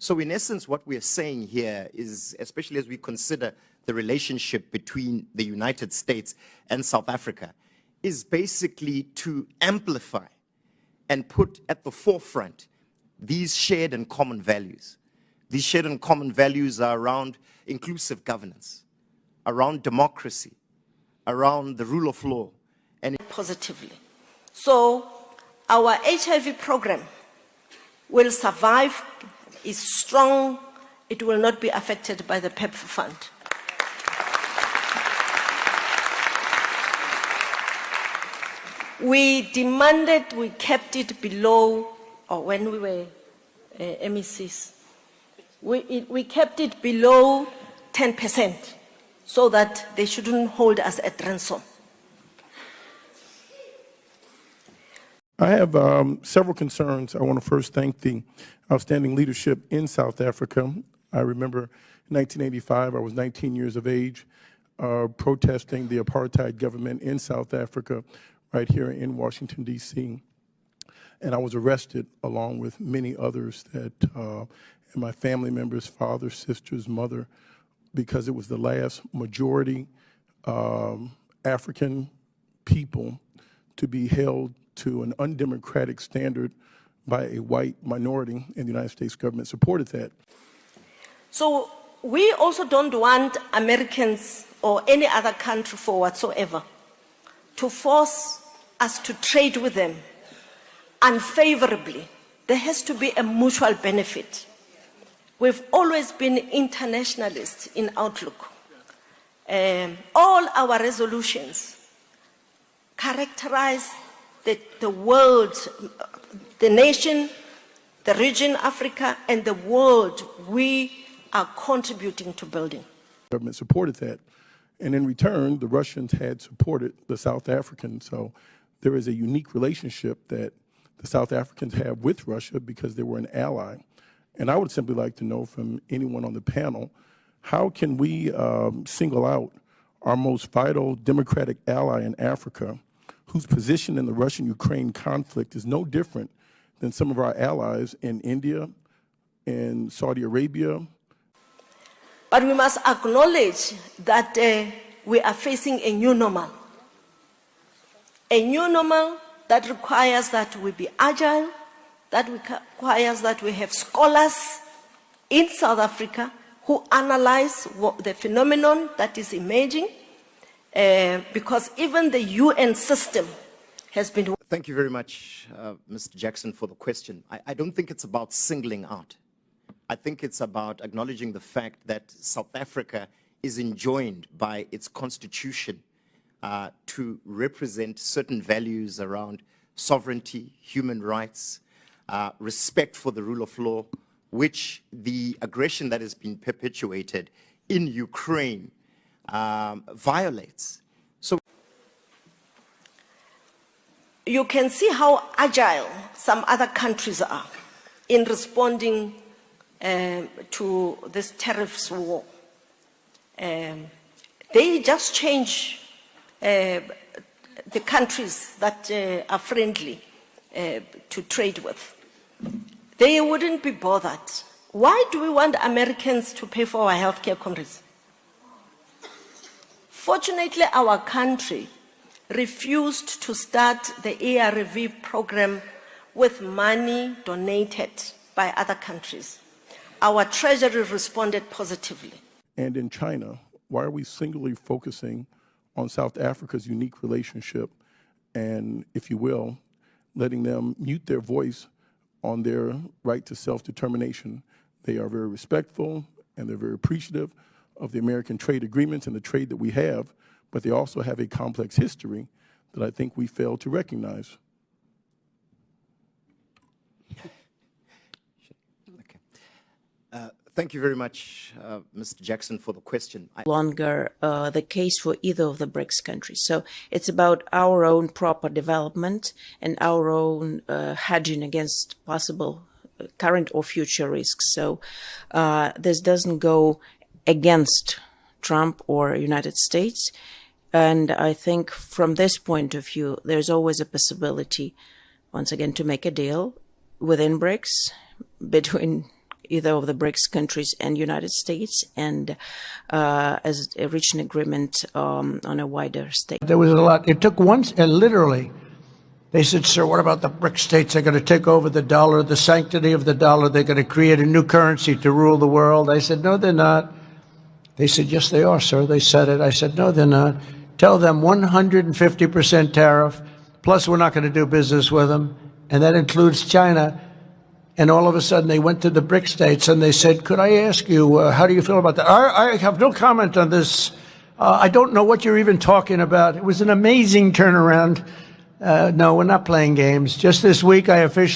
So in essence, what we're saying here is, especially as we consider the relationship between the United States and South Africa, is basically to amplify and put at the forefront these shared and common values. These shared and common values are around inclusive governance, around democracy, around the rule of law, and positively. So our HIV program will survive, is strong, it will not be affected by the PEP fund. We demanded, we kept it below, or when we were MECs, we kept it below 10% so that they shouldn't hold us at ransom. I have several concerns. I want to first thank the outstanding leadership in South Africa. I remember in 1985, I was 19 years of age, protesting the apartheid government in South Africa, right here in Washington, D.C. And I was arrested along with many others that, and my family members, father, sisters, mother, because it was the last majority African people to be held to an undemocratic standard by a white minority, and the United States government supported that. So we also don't want Americans or any other country for whatsoever to force us to trade with them unfavorably. There has to be a mutual benefit. We've always been internationalists in outlook. All our resolutions characterize the world, the nation, the region, Africa, and the world we are contributing to building. The government supported that. And in return, the Russians had supported the South Africans. So there is a unique relationship that the South Africans have with Russia because they were an ally. And I would simply like to know from anyone on the panel, how can we single out our most vital democratic ally in Africa, whose position in the Russian-Ukraine conflict is no different than some of our allies in India and Saudi Arabia? But we must acknowledge that we are facing a new normal. A new normal that requires that we be agile, that requires that we have scholars in South Africa who analyze the phenomenon that is emerging, because even the UN system has been... Thank you very much, Mr. Jackson, for the question. I don't think it's about singling out. I think it's about acknowledging the fact that South Africa is enjoined by its constitution to represent certain values around sovereignty, human rights, respect for the rule of law, which the aggression that has been perpetuated in Ukraine violates. So you can see how agile some other countries are in responding to this tariffs war. They just change the countries that are friendly to trade with. They wouldn't be bothered. Why do we want Americans to pay for our healthcare, comrades? Fortunately, our country refused to start the ARV program with money donated by other countries. Our treasury responded positively. And in China, why are we singularly focusing on South Africa's unique relationship and, if you will, letting them mute their voice on their right to self-determination? They are very respectful and they're very appreciative of the American trade agreements and the trade that we have, but they also have a complex history that I think we fail to recognize. Thank you very much, Mr. Jackson, for the question. Longer the case for either of the BRICS countries. So it's about our own proper development and our own hedging against possible current or future risks. So this doesn't go against Trump or United States. And I think from this point of view, there's always a possibility, once again, to make a deal within BRICS between either of the BRICS countries and United States, and as reach an agreement on a wider stage. There was a lot. It took once, and literally, they said, sir, what about the BRICS states? They're going to take over the dollar, the sanctity of the dollar. They're going to create a new currency to rule the world. I said, no, they're not. They said, yes, they are, sir. They said it. I said, no, they're not. Tell them 150% tariff, plus we're not going to do business with them, and that includes China. And all of a sudden, they went to the BRICS states, and they said, could I ask you, how do you feel about that? I have no comment on this. I don't know what you're even talking about. It was an amazing turnaround. No, we're not playing games. Just this week, I officially